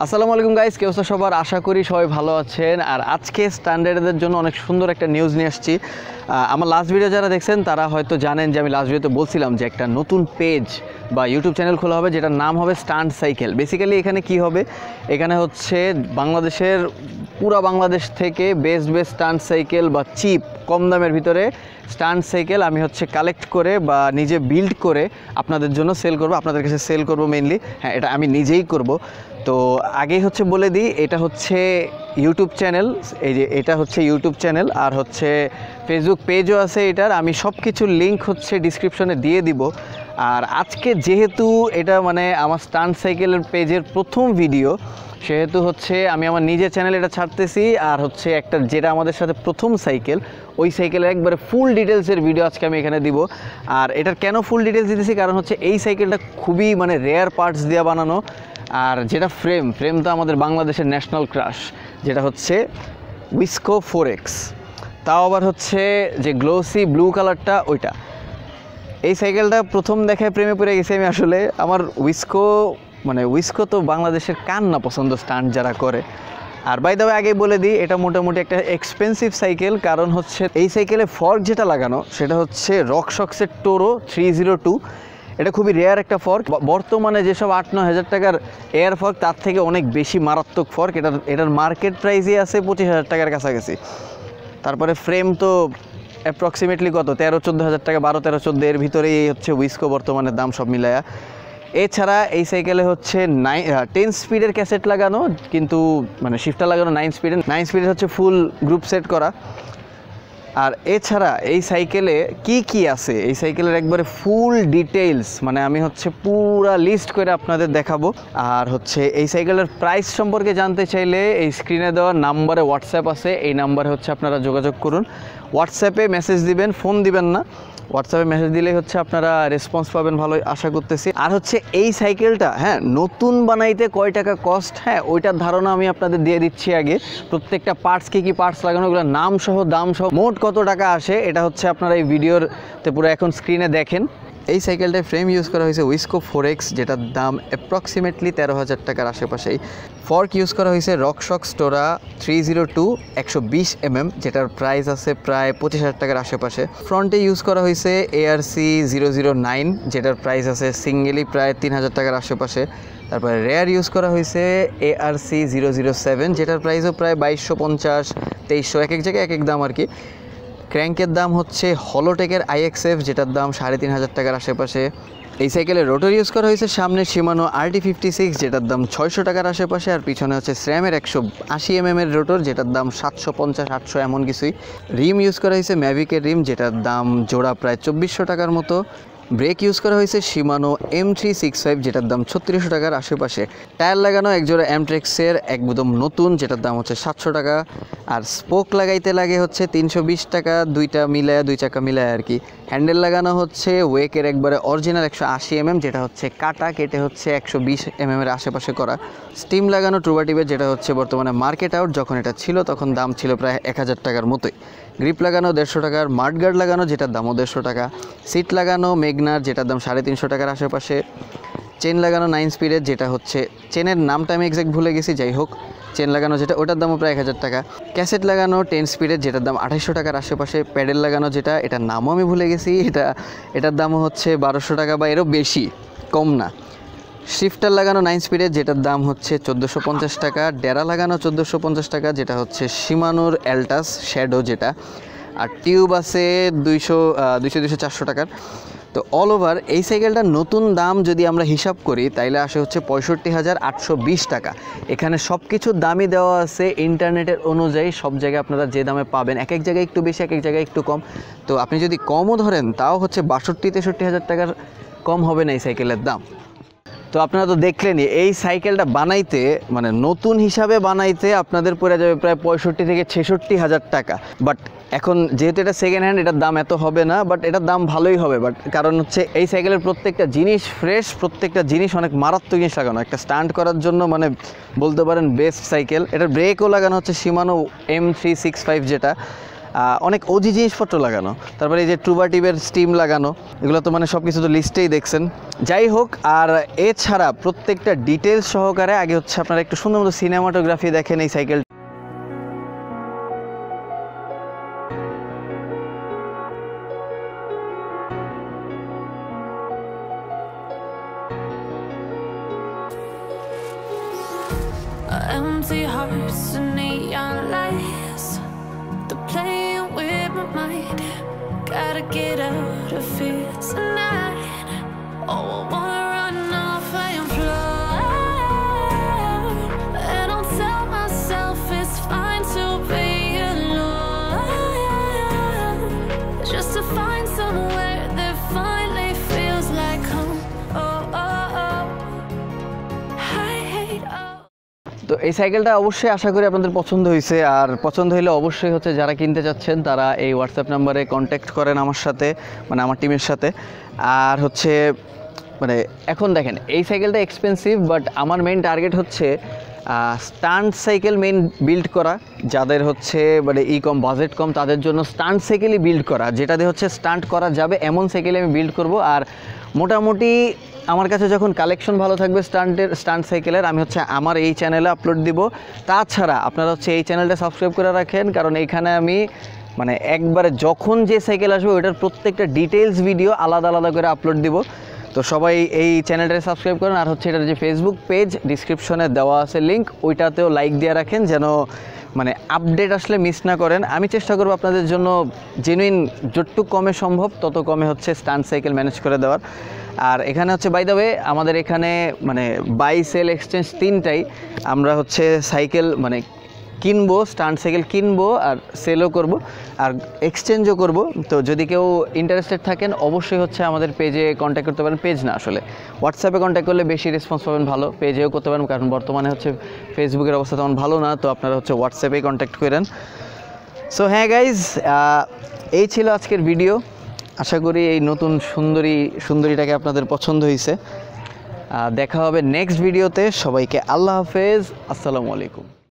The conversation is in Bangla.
আসসালামু আলাইকুম গাইস, কেউ সবার আশা করি সবাই ভালো আছেন। আর আজকে স্ট্যান্ডার্ডদের জন্য অনেক সুন্দর একটা নিউজ নিয়ে আসছি। আমার লাস্ট ভিডিও যারা দেখছেন তারা হয়তো জানেন যে আমি লাস্ট ভিডিওতে বলছিলাম যে একটা নতুন পেজ বা ইউটিউব চ্যানেল খোলা হবে যেটার নাম হবে স্টান্ট সাইকেল। বেসিক্যালি এখানে কি হবে, এখানে হচ্ছে বাংলাদেশের পুরা বাংলাদেশ থেকে বেস্ট স্টান্ট সাইকেল বা চিপ কম দামের ভিতরে স্টান্ট সাইকেল আমি হচ্ছে কালেক্ট করে বা নিজে বিল্ড করে আপনাদের জন্য সেল করব, আপনাদের কাছে সেল করব মেইনলি। হ্যাঁ, এটা আমি নিজেই করব। তো আগেই হচ্ছে বলে দিই, এটা হচ্ছে ইউটিউব চ্যানেল, এই যে এটা হচ্ছে ইউটিউব চ্যানেল আর হচ্ছে ফেসবুক পেজও আছে এটার। আমি সব কিছুর লিঙ্ক হচ্ছে ডিসক্রিপশনে দিয়ে দিব। আর আজকে যেহেতু এটা মানে আমার স্টান্ট সাইকেলের পেজের প্রথম ভিডিও, সেহেতু হচ্ছে আমি আমার নিজের চ্যানেলে এটা ছাড়তেছি। আর হচ্ছে একটা যেটা আমাদের সাথে প্রথম সাইকেল, ওই সাইকেলের একবারে ফুল ডিটেলসের ভিডিও আজকে আমি এখানে দিব। আর এটার কেন ফুল ডিটেলস দিতেছি, কারণ হচ্ছে এই সাইকেলটা খুবই মানে রেয়ার পার্টস দিয়ে বানানো। আর যেটা ফ্রেম তো আমাদের বাংলাদেশের ন্যাশনাল ক্রাশ, যেটা হচ্ছে উইসকো 4X, তাও আবার হচ্ছে যে গ্লোসি ব্লু কালারটা ওইটা। এই সাইকেলটা প্রথম দেখায় প্রেমে পড়ে গেছি আমি আসলে। আমার উইসকো তো বাংলাদেশের কান না পছন্দ স্টান্ট যারা করে। আর বাই দ্য ওয়ে আগেই বলে দিই, এটা মোটামুটি একটা এক্সপেন্সিভ সাইকেল, কারণ হচ্ছে এই সাইকেলে ফর্ক যেটা লাগানো সেটা হচ্ছে রকশক্সের টোরো 302। এটা খুবই রেয়ার একটা ফর্ক। বর্তমানে যেসব 8-9 হাজার টাকার এয়ার ফর্ক তার থেকে অনেক বেশি মারাত্মক ফর্ক। এটার মার্কেট প্রাইসই আছে 25,000 টাকার কাছাকাছি। তারপরে ফ্রেম তো অ্যাপ্রক্সিমেটলি কত 13-14 হাজার টাকা, 12-13-14 এর ভিতরেই হচ্ছে উইসকো বর্তমানে দাম সব মিলায়া। এছাড়া এই সাইকেলে হচ্ছে 10 স্পিডের ক্যাসেট লাগানো, কিন্তু মানে শিফটার লাগানো 9 স্পিডের হচ্ছে ফুল গ্রুপ সেট করা। আর এছাড়া এই সাইকেলে কি আছে, এই সাইকেলের একবারে ফুল ডিটেইলস মানে আমি হচ্ছে পুরা লিস্ট করে আপনাদের দেখাবো। আর হচ্ছে এই সাইকেলের প্রাইস সম্পর্কে জানতে চাইলে এই স্ক্রিনে দেওয়া নাম্বারে হোয়াটসঅ্যাপ আছে, এই নাম্বারে হচ্ছে আপনারা যোগাযোগ করুন। হোয়াটসঅ্যাপে মেসেজ দিবেন, ফোন দিবেন না। হোয়াটসঅ্যাপে মেসেজ দিলেই হচ্ছে আপনারা রেসপন্স পাবেন, ভালোই আশা করতেছি। আর হচ্ছে এই সাইকেলটা হ্যাঁ নতুন বানাইতে কয় টাকা কস্ট, হ্যাঁ ওইটার ধারণা আমি আপনাদের দিয়ে দিচ্ছি আগে। প্রত্যেকটা পার্টস কী পার্টস লাগানো, ওগুলো নাম সহ দাম সহ মোট কত টাকা আসে, এটা হচ্ছে আপনারা এই ভিডিওতে পুরো এখন স্ক্রিনে দেখেন। এই সাইকেলটায় ফ্রেম ইউজ করা হয়েছে উইসকো 4X, যেটার দাম অ্যাপ্রক্সিমেটলি 13,000 টাকার আশেপাশেই। ফর্ক ইউজ করা হয়েছে রকশক্স টোরা 302 120 mm, যেটার প্রাইস আছে প্রায় 25,000 টাকার আশেপাশে। ফ্রন্টে ইউজ করা হয়েছে ARC 009, যেটার প্রাইস আছে সিঙ্গেলি প্রায় 3,000 টাকার আশেপাশে। তারপরে রেয়ার ইউজ করা হয়েছে ARC 007, যেটার প্রাইসও প্রায় 2250-2300, এক এক জায়গায় এক এক দাম আর কি। ক্র্যাঙ্কের দাম হচ্ছে হলোটেকের IXF, যেটার দাম 3,500 টাকার আশেপাশে। এই সাইকেলের রোটর ইউজ করা হয়েছে সামনে শিমানো RT56, যেটার দাম 600 টাকার আশেপাশে। আর পিছনে হচ্ছে SRAM-এর 180 mm এর রোটর, যেটার দাম 750-800 এমন কিছুই। রিম ইউজ করা হয়েছে ম্যাভিকের রিম, যেটার দাম জোড়া প্রায় 2400 টাকার মতো। ব্রেক ইউজ করা হয়েছে শিমানো M365, যেটার দাম 3600 টাকার আশেপাশে। টায়ার লাগানো একজোড়া অ্যামট্রেক্সের একদম নতুন, যেটার দাম হচ্ছে 700 টাকা। আর স্পোক লাগাইতে লাগে হচ্ছে 320 টাকা, দুই চাকা মিলায় আর কি। হ্যান্ডেল লাগানো হচ্ছে ওয়েকের একবারে অরিজিনাল 180 mm, যেটা হচ্ছে কাটা কেটে হচ্ছে 120 mm এর আশেপাশে করা। স্টিম লাগানো ট্রুবাটিভের, যেটা হচ্ছে বর্তমানে মার্কেট আউট, যখন এটা ছিল তখন দাম ছিল প্রায় 1000 টাকার মতোই। গ্রিপ লাগানো 150 টাকার, মাডগার্ড লাগানো যেটার দামও 150 টাকা। সিট লাগানো মেগনার, যেটার দাম 350 টাকার আশেপাশে। চেন লাগানো 9 স্পিডের, যেটা হচ্ছে চেনের নামটা আমি এক্সাক্ট ভুলে গেছি, যাই হোক চেন লাগানো যেটা ওটার দামও প্রায় 1000 টাকা। ক্যাসেট লাগানো 10 স্পিডের, যেটার দাম 2800 টাকার আশেপাশে। প্যাডেল লাগানো যেটা, এটার নামও আমি ভুলে গেছি, এটার দামও হচ্ছে 1200 টাকা বা এরও বেশি, কম না। শিফটার লাগানো 9 স্পিডের, যেটার দাম হচ্ছে 1450 টাকা। ডেরা লাগানো 1450 টাকা, যেটা হচ্ছে শিমানোর অ্যালটাস শ্যাডো যেটা। আর টিউব আছে 200-400 টাকার। তো অল ওভার এই সাইকেলটার নতুন দাম যদি আমরা হিসাব করি তাইলে আসে হচ্ছে 65,820 টাকা। এখানে সব কিছুর দামই দেওয়া আছে ইন্টারনেটের অনুযায়ী, সব জায়গায় আপনারা যে দামে পাবেন, এক এক জায়গায় একটু বেশি, এক এক জায়গায় একটু কম। তো আপনি যদি কমও ধরেন তাও হচ্ছে 62-63 হাজার টাকার কম হবে না এই সাইকেলের দাম। তো আপনারা তো দেখলেনই, এই সাইকেলটা বানাইতে মানে নতুন হিসাবে বানাইতে আপনাদের পড়ে যাবে প্রায় 65,000-66 হাজার টাকা। বাট এখন যেহেতু এটা সেকেন্ড হ্যান্ড, এটার দাম এত হবে না, বাট এটার দাম ভালোই হবে। বাট কারণ হচ্ছে এই সাইকেলের প্রত্যেকটা জিনিস ফ্রেশ, প্রত্যেকটা জিনিস অনেক মারাত্মক জিনিস লাগানো, একটা স্টান্ট করার জন্য মানে বলতে পারেন বেস্ট সাইকেল। এটার ব্রেকও লাগানো হচ্ছে শিমানো M365, যেটা অনেক ওজি জিনিসপত্র লাগানো, তারপরে এই যে ট্রুবাটিভের স্টিম লাগানো, এগুলো তো মানে সব কিছু তো লিস্টেই দেখছেন। যাই হোক, আর এছাড়া প্রত্যেকটা ডিটেলস সহকারে আগে হচ্ছে আপনারা একটু সুন্দর মতো সিনেমাটোগ্রাফি দেখেন এই cycle. Empty hearts and neon lights, they're playing with my mind. Gotta get out of here tonight. Oh, I wanna run off and fly, and I'll tell myself it's fine to be alone, just to find somewhere that finally feels like home. Oh, oh, oh, I hate all. তো এই সাইকেলটা অবশ্যই আশা করি আপনাদের পছন্দ হয়েছে, আর পছন্দ হলে অবশ্যই হচ্ছে যারা কিনতে চাচ্ছেন তারা এই হোয়াটসঅ্যাপ নাম্বারে কন্ট্যাক্ট করেন আমার সাথে, মানে আমার টিমের সাথে। আর হচ্ছে মানে এখন দেখেন এই সাইকেলটা এক্সপেন্সিভ, বাট আমার মেইন টার্গেট হচ্ছে স্টান্ট সাইকেল মেইন বিল্ড করা, যাদের হচ্ছে মানে কম বাজেট কম তাদের জন্য স্টান্ট সাইকেলই বিল্ড করা, যেটা দিয়ে হচ্ছে স্টান্ট করা যাবে এমন সাইকেলে আমি বিল্ড করব। আর মোটামুটি আমার কাছে যখন কালেকশন ভালো থাকবে স্টান্ট সাইকেলের, আমি হচ্ছে আমার এই চ্যানেলে আপলোড দিব। তাছাড়া আপনারা হচ্ছে এই চ্যানেলটা সাবস্ক্রাইব করে রাখেন, কারণ এইখানে আমি মানে একবারে যখন যে সাইকেল আসবে ওইটার প্রত্যেকটা ডিটেলস ভিডিও আলাদা আলাদা করে আপলোড দিব। তো সবাই এই চ্যানেলটা সাবস্ক্রাইব করেন, আর হচ্ছে এটার যে ফেসবুক পেজ ডিসক্রিপশনে দেওয়া আছে লিঙ্ক, ওইটাতেও লাইক দিয়ে রাখেন যেন মানে আপডেট আসলে মিস না করেন। আমি চেষ্টা করব আপনাদের জন্য জেনুইন যতটুকু কমে সম্ভব তত কমে হচ্ছে স্টান্ট সাইকেল ম্যানেজ করে দেওয়ার। আর এখানে হচ্ছে বাই দ্য ওয়ে আমাদের এখানে মানে বাই সেল এক্সচেঞ্জ তিনটাই, আমরা হচ্ছে সাইকেল মানে কিনবো, স্টান্ট সাইকেল কিনবো আর সেলও করব আর এক্সচেঞ্জও করব। তো যদি কেউ ইন্টারেস্টেড থাকেন অবশ্যই হচ্ছে আমাদের পেজে কন্ট্যাক্ট করতে পারেন, পেজ না আসলে হোয়াটসঅ্যাপে কন্ট্যাক্ট করলে বেশি রেসপন্স পাবেন, ভালো পেজেও করতে পারেন, কারণ বর্তমানে হচ্ছে ফেসবুকের অবস্থা তেমন ভালো না, তো আপনারা হচ্ছে হোয়াটসঅ্যাপেই কন্ট্যাক্ট করেন। সো হ্যাঁ গাইজ, এই ছিল আজকের ভিডিও। আশা করি এই নতুন সুন্দরীটাকে আপনাদের পছন্দ হয়েছে। দেখা হবে নেক্সট ভিডিওতে। সবাইকে আল্লাহ হাফেজ, আসসালামু আলাইকুম।